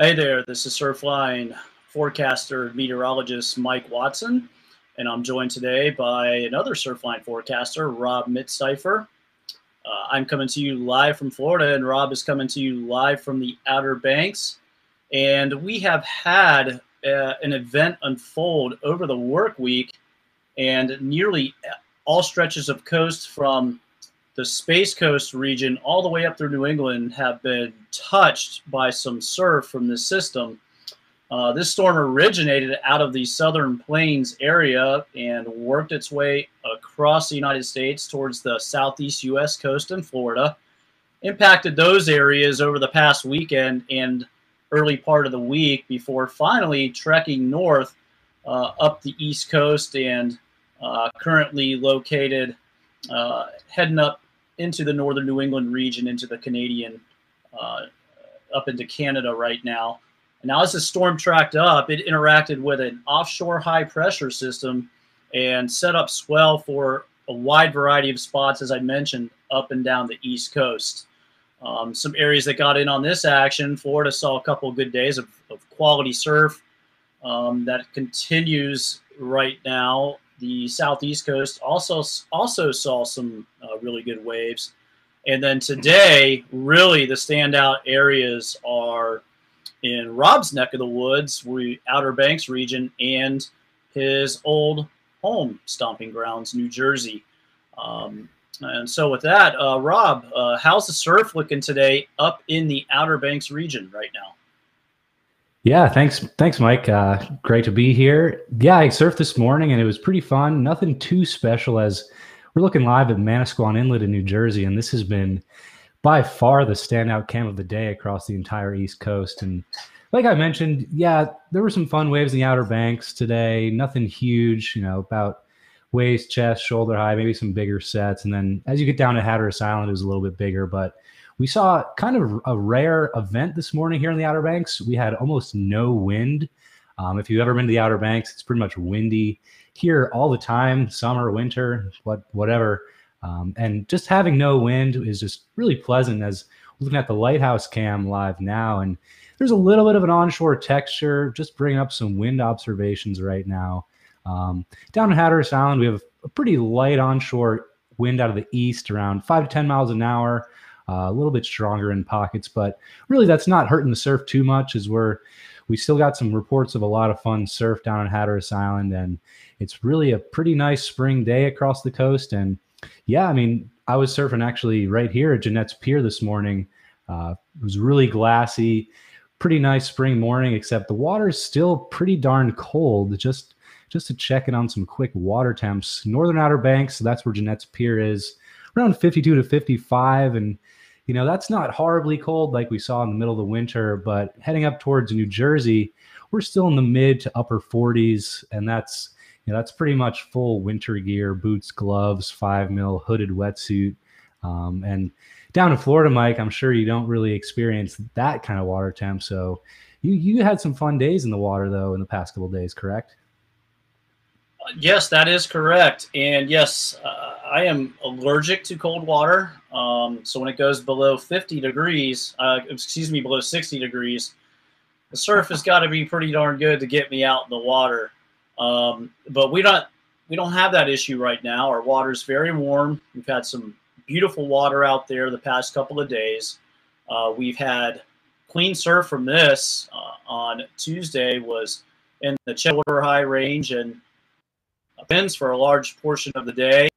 Hey there, this is Surfline forecaster meteorologist Mike Watson, and I'm joined today by another Surfline forecaster, Rob Mitstifer. I'm coming to you live from Florida, and Rob is coming to you live from the Outer Banks. And we have had an event unfold over the work week, and nearly all stretches of coast from the Space Coast region all the way up through New England have been touched by some surf from this system. This storm originated out of the Southern Plains area and worked its way across the United States towards the southeast U.S. coast and Florida, impacted those areas over the past weekend and early part of the week before finally trekking north up the East Coast and currently located heading up into the northern New England region, into the Canadian, up into Canada right now. And now as the storm tracked up, it interacted with an offshore high pressure system and set up swell for a wide variety of spots, as I mentioned, up and down the East Coast. Some areas that got in on this action: Florida saw a couple of good days of quality surf. That continues right now. The southeast coast also saw some really good waves. And then today, really the standout areas are in Rob's neck of the woods, Outer Banks region, and his old home stomping grounds, New Jersey. And so with that, Rob, how's the surf looking today up in the Outer Banks region right now? Yeah, thanks, Mike. Great to be here. Yeah, I surfed this morning and it was pretty fun. Nothing too special, as we're looking live at Manasquan Inlet in New Jersey, and this has been by far the standout cam of the day across the entire East Coast. And like I mentioned, yeah, there were some fun waves in the Outer Banks today. Nothing huge, about waist, chest, shoulder high, maybe some bigger sets. And then as you get down to Hatteras Island, it was a little bit bigger, but we saw kind of a rare event this morning here in the Outer Banks. We had almost no wind. If you've ever been to the Outer Banks, it's pretty much windy here all the time, summer, winter, whatever. And just having no wind is just really pleasant. As we're looking at the Lighthouse cam live now, and there's a little bit of an onshore texture, just bringing up some wind observations right now. Down in Hatteras Island, we have a pretty light onshore wind out of the east, around 5 to 10 miles an hour. A little bit stronger in pockets, but really that's not hurting the surf too much, as we still got some reports of a lot of fun surf down on Hatteras Island, and it's really a pretty nice spring day across the coast. And yeah, I mean, I was surfing actually right here at Jeanette's Pier this morning. It was really glassy, pretty nice spring morning, except the water is still pretty darn cold. Just to check in on some quick water temps. Northern Outer Banks, so that's where Jeanette's Pier is, around 52 to 55, and that's not horribly cold like we saw in the middle of the winter, but heading up towards New Jersey, we're still in the mid to upper 40s, and that's pretty much full winter gear: boots, gloves, 5 mil hooded wetsuit. And down in Florida, Mike, I'm sure you don't really experience that kind of water temp, so you had some fun days in the water, though, in the past couple of days, correct? Yes, that is correct. And yes, I am allergic to cold water. So when it goes below 50 degrees, below 60 degrees, the surf has got to be pretty darn good to get me out in the water. But we don't have that issue right now. Our water's very warm. We've had some beautiful water out there the past couple of days. We've had clean surf from this. On Tuesday was in the shoulder high range, and winds for a large portion of the day.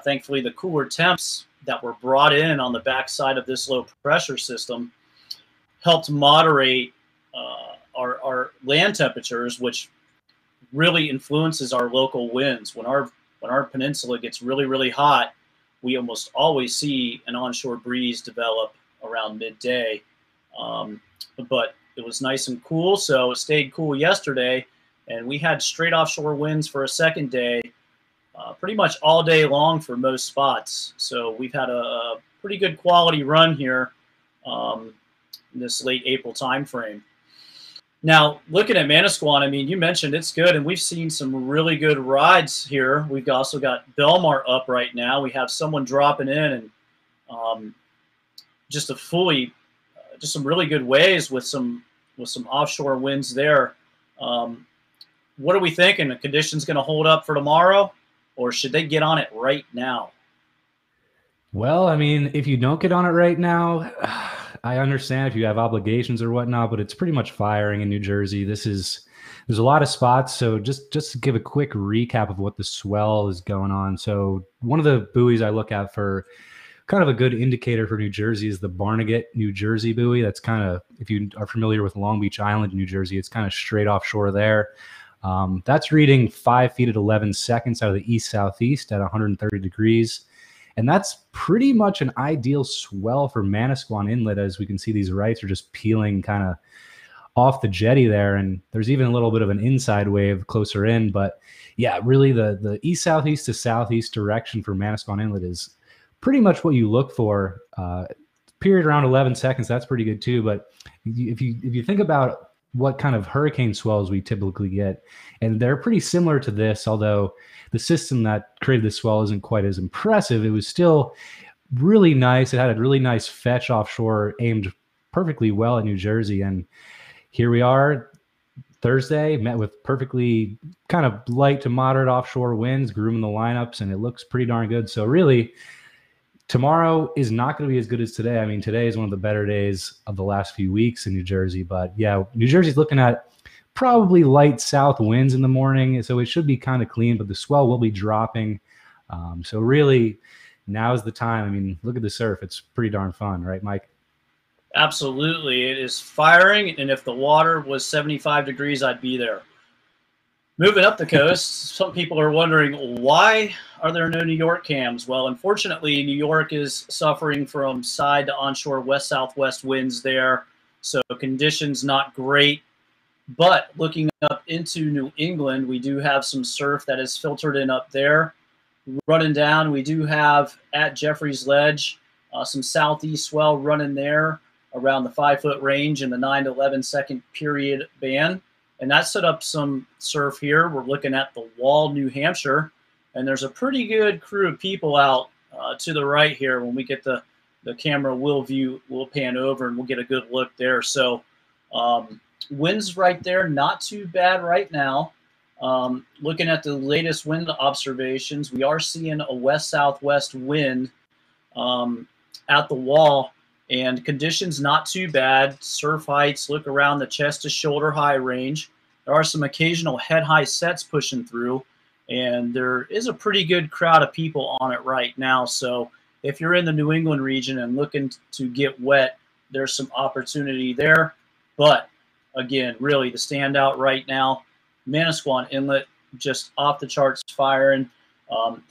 Thankfully, the cooler temps that were brought in on the backside of this low pressure system helped moderate our land temperatures, which really influences our local winds. When our peninsula gets really, really hot, we almost always see an onshore breeze develop around midday. But it was nice and cool, so it stayed cool yesterday. And we had straight offshore winds for a second day, pretty much all day long for most spots. So we've had a pretty good quality run here in this late April timeframe. Now, looking at Manasquan, I mean, you mentioned it's good, and we've seen some really good rides here. We've also got Belmar up right now. We have someone dropping in, and just some really good waves with some with some offshore winds there. What are we thinking? The conditions going to hold up for tomorrow, or should they get on it right now? Well, I mean, if you don't get on it right now, I understand if you have obligations or whatnot, but it's pretty much firing in New Jersey. There's a lot of spots. So just to give a quick recap of what the swell is going on. So one of the buoys I look at for kind of a good indicator for New Jersey is the Barnegat, New Jersey buoy. That's kind of, if you are familiar with Long Beach Island, New Jersey, it's kind of straight offshore there. That's reading 5 feet at 11 seconds out of the east-southeast at 130 degrees. And that's pretty much an ideal swell for Manasquan Inlet. As we can see, these rights are just peeling kind of off the jetty there. And there's even a little bit of an inside wave closer in. But yeah, really the east-southeast to southeast direction for Manasquan Inlet is pretty much what you look for. Period around 11 seconds, that's pretty good too. But if you think about what kind of hurricane swells we typically get, and they're pretty similar to this, although the system that created the swell isn't quite as impressive, it was still really nice. It had a really nice fetch offshore, aimed perfectly well at New Jersey. And here we are, Thursday, met with perfectly kind of light to moderate offshore winds, grooming the lineups, and it looks pretty darn good. So really, tomorrow is not going to be as good as today. I mean, today is one of the better days of the last few weeks in New Jersey. But yeah, New Jersey's looking at probably light south winds in the morning, so it should be kind of clean, but the swell will be dropping. So really, now's the time. I mean, look at the surf. It's pretty darn fun, right, Mike? Absolutely. It is firing, and if the water was 75 degrees, I'd be there. Moving up the coast, some people are wondering, why are there no New York cams? Well, unfortunately, New York is suffering from side to onshore west-southwest winds there, so conditions not great. But looking up into New England, we do have some surf that is filtered in up there. Running down, we do have at Jeffrey's Ledge some southeast swell running there around the 5-foot range in the 9 to 11 second period band. And that set up some surf here. We're looking at the Wall, New Hampshire, and there's a pretty good crew of people out to the right here. When we get the camera, we'll pan over and we'll get a good look there. So winds right there, not too bad right now. Looking at the latest wind observations, we are seeing a west-southwest wind at the Wall, and conditions not too bad. Surf heights look around the chest to shoulder high range. There are some occasional head high sets pushing through, and there is a pretty good crowd of people on it right now. So if you're in the New England region and looking to get wet, there's some opportunity there. But again, really the standout right now, Manasquan Inlet, just off the charts firing.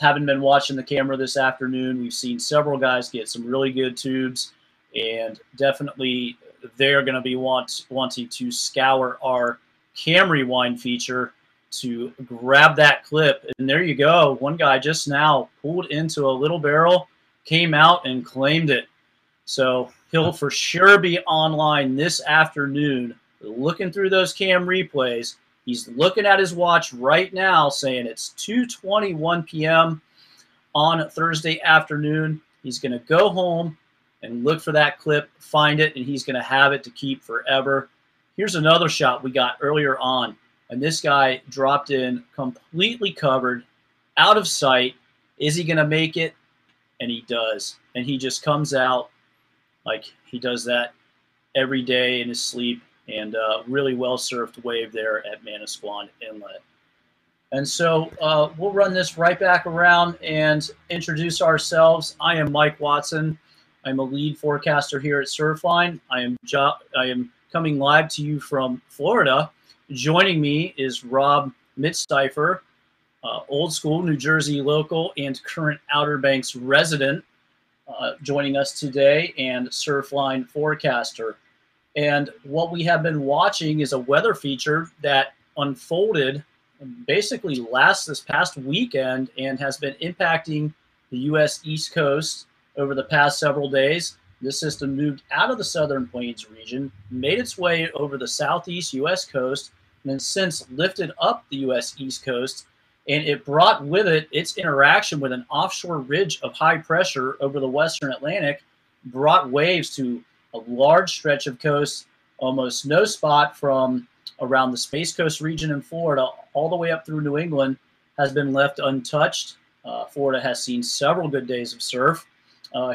Having been watching the camera this afternoon, we've seen several guys get some really good tubes, and definitely they're going to be wanting to scour our Cam Rewind feature to grab that clip. And there you go. One guy just now pulled into a little barrel, came out and claimed it. So he'll for sure be online this afternoon looking through those cam replays. He's looking at his watch right now saying it's 2:21 p.m. on Thursday afternoon. He's going to go home and look for that clip, find it, and he's going to have it to keep forever. Here's another shot we got earlier on, and this guy dropped in completely covered, out of sight. Is he going to make it? And he does. And he just comes out like he does that every day in his sleep, and really well-surfed wave there at Manasquan Inlet. And so we'll run this right back around and introduce ourselves. I am Mike Watson. I'm a lead forecaster here at Surfline. I am coming live to you from Florida. Joining me is Rob Mitstifer, old school New Jersey local and current Outer Banks resident, joining us today, and Surfline forecaster. And what we have been watching is a weather feature that unfolded basically this past weekend and has been impacting the U.S. East Coast over the past several days. This system moved out of the Southern Plains region, made its way over the southeast U.S. coast, and then since lifted up the U.S. East Coast, and it brought with it its interaction with an offshore ridge of high pressure over the western Atlantic, brought waves to a large stretch of coast Almost no spot from around the Space Coast region in Florida all the way up through New England has been left untouched. Florida has seen several good days of surf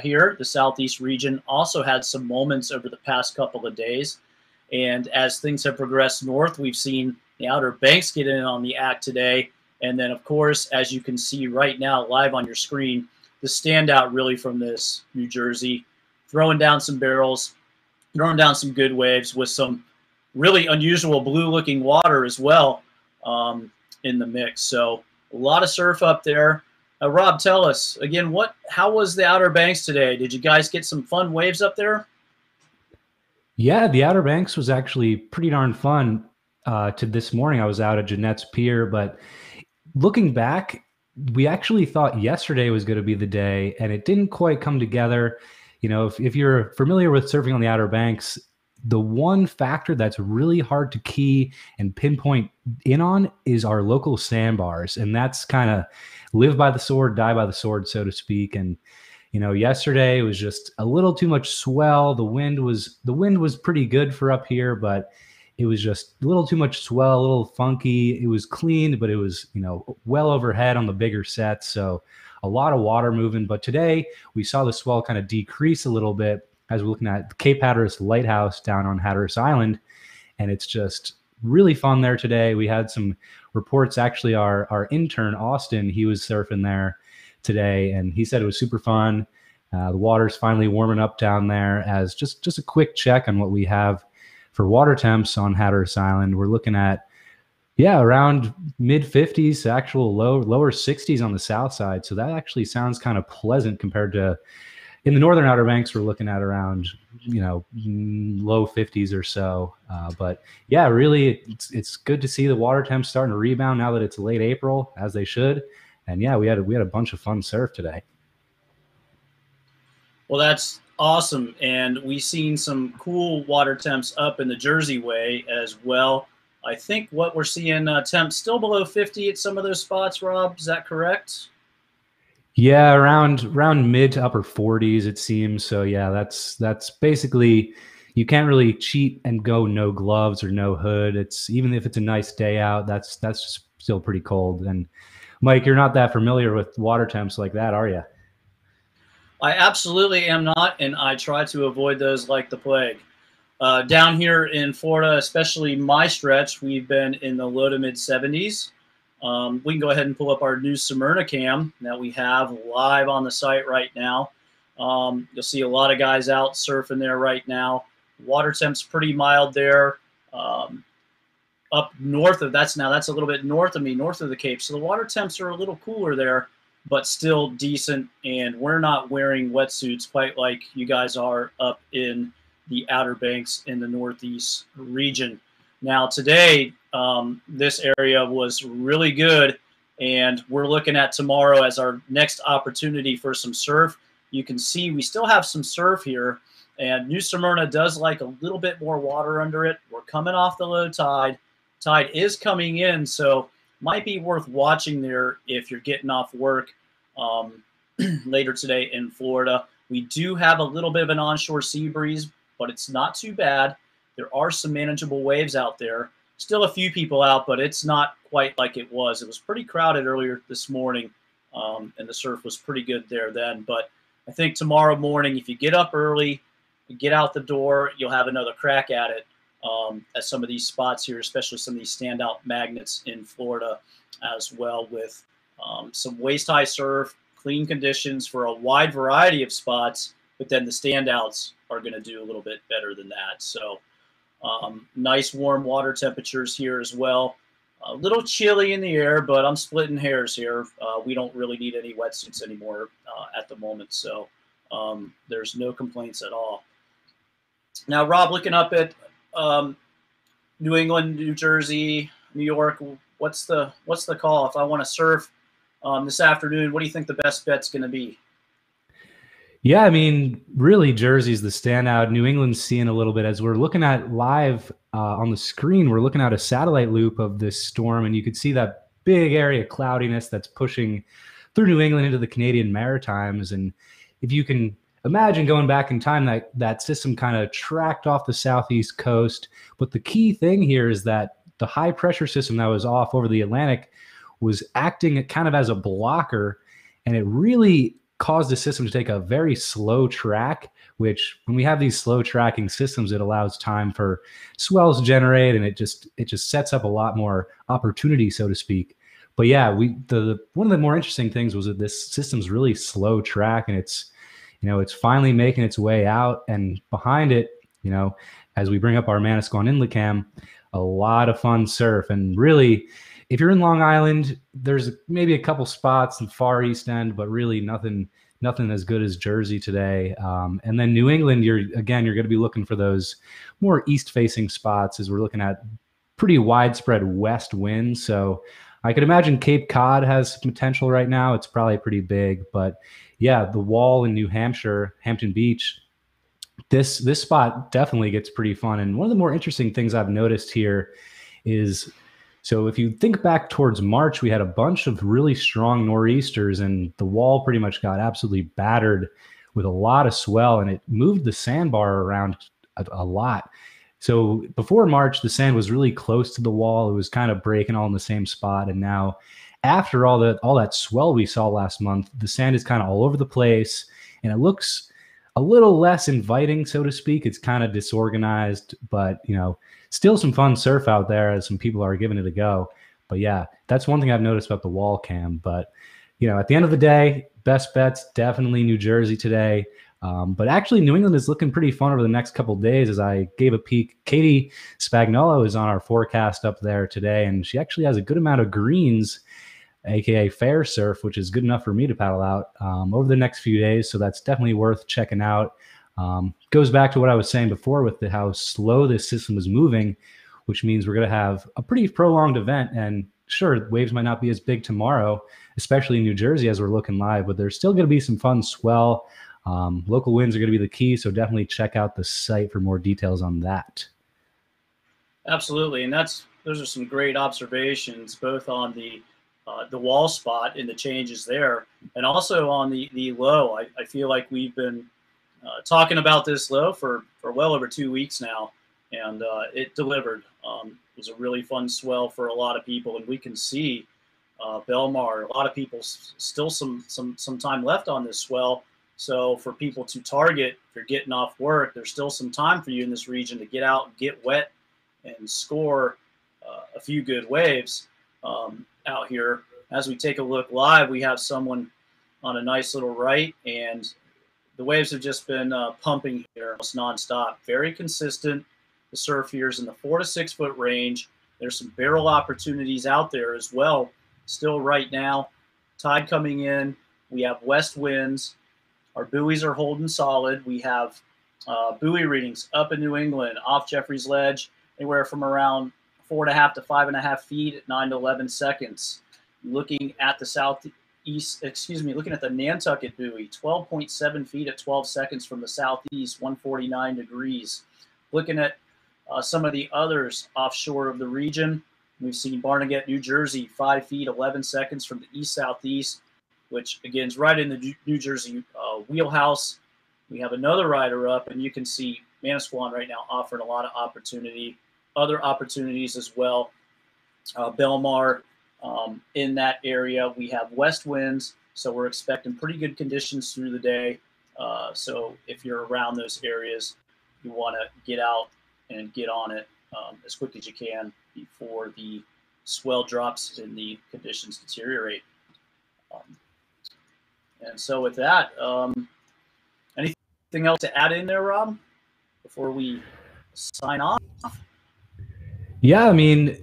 here. The Southeast region also had some moments over the past couple of days. And as things have progressed north, we've seen the Outer Banks get in on the act today. And then, of course, as you can see right now live on your screen, the standout really from this, New Jersey, throwing down some barrels, throwing down some good waves with some really unusual blue-looking water as well in the mix. So a lot of surf up there. Rob, tell us again, how was the Outer Banks today? Did you guys get some fun waves up there? Yeah, the Outer Banks was actually pretty darn fun. To this morning, I was out at Jeanette's Pier, but looking back, we actually thought yesterday was going to be the day, and it didn't quite come together. You know, if you're familiar with surfing on the Outer Banks, the one factor that's really hard to key and pinpoint in on is our local sandbars, and that's kind of live by the sword, die by the sword, so to speak. And you know, yesterday was just a little too much swell. The wind was pretty good for up here, but it was just a little too much swell, a little funky. It was clean, but it was, you know, well overhead on the bigger sets. So a lot of water moving. But today we saw the swell kind of decrease a little bit as we're looking at Cape Hatteras Lighthouse down on Hatteras Island. And it's just really fun there today. We had some reports. Actually, our intern, Austin, he was surfing there today, and he said it was super fun. The water's finally warming up down there. As just a quick check on what we have for water temps on Hatteras Island, we're looking at, around mid 50s, actual lower 60s on the south side. So that actually sounds kind of pleasant compared to in the northern Outer Banks. We're looking at around, low 50s or so. But yeah, really, it's good to see the water temps starting to rebound now that it's late April, as they should. And yeah, we had a bunch of fun surf today. Well, that's awesome. And we've seen some cool water temps up in the Jersey way as well. I think what we're seeing, temps still below 50 at some of those spots, Rob. Is that correct? Yeah, around mid to upper 40s, it seems. So yeah, that's basically, you can't really cheat and go no gloves or no hood. It's, even if it's a nice day out, that's just still pretty cold. And Mike, you're not that familiar with water temps like that, are you? I absolutely am not, and I try to avoid those like the plague. Down here in Florida, especially my stretch, we've been in the low to mid 70s. We can go ahead and pull up our new Smyrna cam that we have live on the site right now. You'll see a lot of guys out surfing there right now. Water temp's pretty mild there. Up north of that's a little bit north of me, north of the Cape. So the water temps are a little cooler there, but still decent. And we're not wearing wetsuits quite like you guys are up in the Outer Banks in the Northeast region. Now today, this area was really good, and we're looking at tomorrow as our next opportunity for some surf. You can see we still have some surf here, and New Smyrna does like a little bit more water under it. We're coming off the low tide. Tide is coming in, so might be worth watching there if you're getting off work later today in Florida. We do have a little bit of an onshore sea breeze, but it's not too bad. There are some manageable waves out there. Still a few people out, but it's not quite like it was. It was pretty crowded earlier this morning, and the surf was pretty good there then. But I think tomorrow morning, if you get up early, get out the door, you'll have another crack at it at some of these spots here, especially some of these standout magnets in Florida as well, with some waist-high surf, clean conditions for a wide variety of spots, but then the standouts are going to do a little bit better than that. So nice warm water temperatures here as well. A little chilly in the air, but I'm splitting hairs here. We don't really need any wetsuits anymore at the moment, so there's no complaints at all. Now, Rob, looking up at New England, New Jersey, New York, what's the call? If I want to surf this afternoon, what do you think the best bet's going to be? Yeah, I mean, really, Jersey's the standout. New England's seeing a little bit. As we're looking at live on the screen, we're looking at a satellite loop of this storm, and you could see that big area of cloudiness that's pushing through New England into the Canadian Maritimes. And if you can imagine going back in time, that system kind of tracked off the southeast coast. But the key thing here is that the high pressure system that was off over the Atlantic was acting kind of as a blocker, and it really caused the system to take a very slow track, which when we have these slow tracking systems, it allows time for swells to generate, and it just sets up a lot more opportunity, so to speak. But yeah, one of the more interesting things was that this system's really slow track, and it's finally making its way out, and behind it, as we bring up our Manasquan Inlet Cam, a lot of fun surf. And really, if you're in Long Island, there's maybe a couple spots in the far east end, but really nothing as good as Jersey today. And then New England, you're going to be looking for those more east-facing spots, as we're looking at pretty widespread west winds. So I could imagine Cape Cod has potential right now. It's probably pretty big, but yeah, the Wall in New Hampshire, Hampton Beach, this spot definitely gets pretty fun. And one of the more interesting things I've noticed here is, so if you think back towards March, we had a bunch of really strong nor'easters, and the Wall pretty much got absolutely battered with a lot of swell, and it moved the sandbar around a lot. So before March, the sand was really close to the Wall. It was kind of breaking all in the same spot. And now, after all that swell we saw last month, the sand is kind of all over the place, and it looks a little less inviting, so to speak. It's kind of disorganized, but still some fun surf out there, as some people are giving it a go. But yeah, that's one thing I've noticed about the Wall Cam. But at the end of the day, best bets definitely New Jersey today. But actually, New England is looking pretty fun over the next couple of days. As I gave a peek, Katie Spagnuolo is on our forecast up there today, and she actually has a good amount of greens, aka fair surf, which is good enough for me to paddle out over the next few days. So that's definitely worth checking out. Goes back to what I was saying before with how slow this system is moving, which means we're going to have a pretty prolonged event. And sure, waves might not be as big tomorrow, especially in New Jersey as we're looking live, but there's still going to be some fun swell. Local winds are going to be the key, so definitely check out the site for more details on that. Absolutely, and those are some great observations, both on the Wall spot and the changes there, and also on the low. I feel like we've been talking about this low for well over 2 weeks now, and it delivered. It was a really fun swell for a lot of people, and we can see Belmar. A lot of people still some time left on this swell. So for people to target, if you're getting off work, there's still some time for you in this region to get out, get wet, and score a few good waves out here. As we take a look live, we have someone on a nice little right, and the waves have just been pumping here almost nonstop. Very consistent. The surf here is in the 4 to 6 foot range. There's some barrel opportunities out there as well. Still right now, tide coming in. We have west winds. Our buoys are holding solid. We have buoy readings up in New England off Jeffrey's Ledge, anywhere from around 4.5 to 5.5 feet at 9 to 11 seconds. Looking at the looking at the Nantucket buoy, 12.7 feet at 12 seconds from the southeast, 149 degrees. Looking at some of the others offshore of the region, we've seen Barnegat, New Jersey, 5 feet, 11 seconds from the east-southeast, which again is right in the New Jersey wheelhouse. We have another rider up, and you can see Manasquan right now offering a lot of opportunity. Other opportunities as well. Belmar in that area. We have west winds, so we're expecting pretty good conditions through the day. So if you're around those areas, you want to get out and get on it as quick as you can before the swell drops and the conditions deteriorate. And so with that, anything else to add in there, Rob, before we sign off? Yeah, I mean,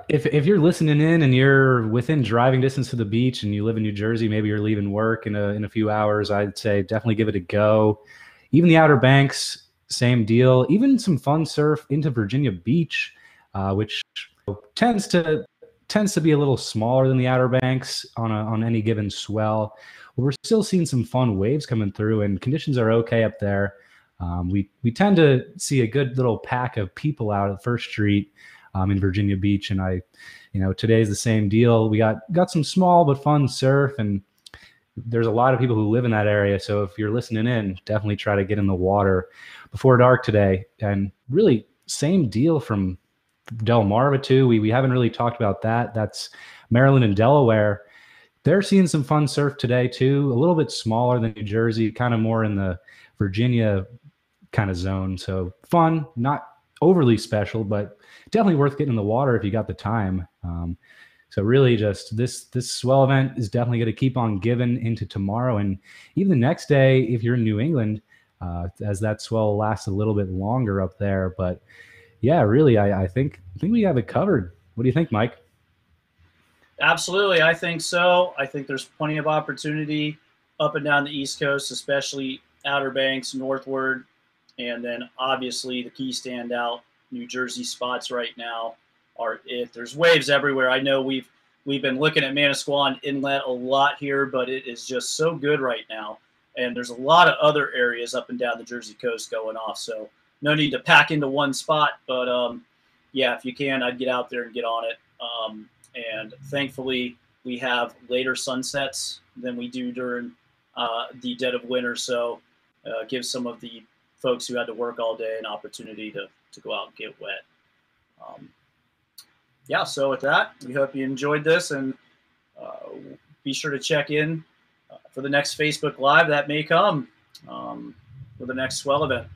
if you're listening in and you're within driving distance to the beach and you live in New Jersey, maybe you're leaving work in a few hours, I'd say definitely give it a go. Even the Outer Banks, same deal. Even some fun surf into Virginia Beach, which tends to be a little smaller than the Outer Banks on any given swell. We're still seeing some fun waves coming through, and conditions are okay up there. We tend to see a good little pack of people out at First Street in Virginia Beach, and today's the same deal. We got some small but fun surf, and there's a lot of people who live in that area. So if you're listening in, definitely try to get in the water before dark today. And really, same deal from Delmarva too. We haven't really talked about that. That's Maryland and Delaware. They're seeing some fun surf today too. A little bit smaller than New Jersey, kind of more in the Virginia kind of zone. So fun, not overly special, but definitely worth getting in the water if you got the time. So really just this swell event is definitely going to keep on giving into tomorrow. And even the next day, if you're in New England, as that swell lasts a little bit longer up there. But yeah, really, I think we have it covered. What do you think, Mike? Absolutely, I think so. I think there's plenty of opportunity up and down the East Coast, especially Outer Banks, northward, and then obviously the key standout New Jersey spots right now are it. There's waves everywhere. I know we've been looking at Manasquan Inlet a lot here, but it is just so good right now. And there's a lot of other areas up and down the Jersey coast going off. So no need to pack into one spot, but yeah, if you can, I'd get out there and get on it. And thankfully, we have later sunsets than we do during the dead of winter. So give some of the folks who had to work all day an opportunity to go out and get wet. Yeah, so with that, we hope you enjoyed this, and be sure to check in for the next Facebook Live that may come for the next swell event.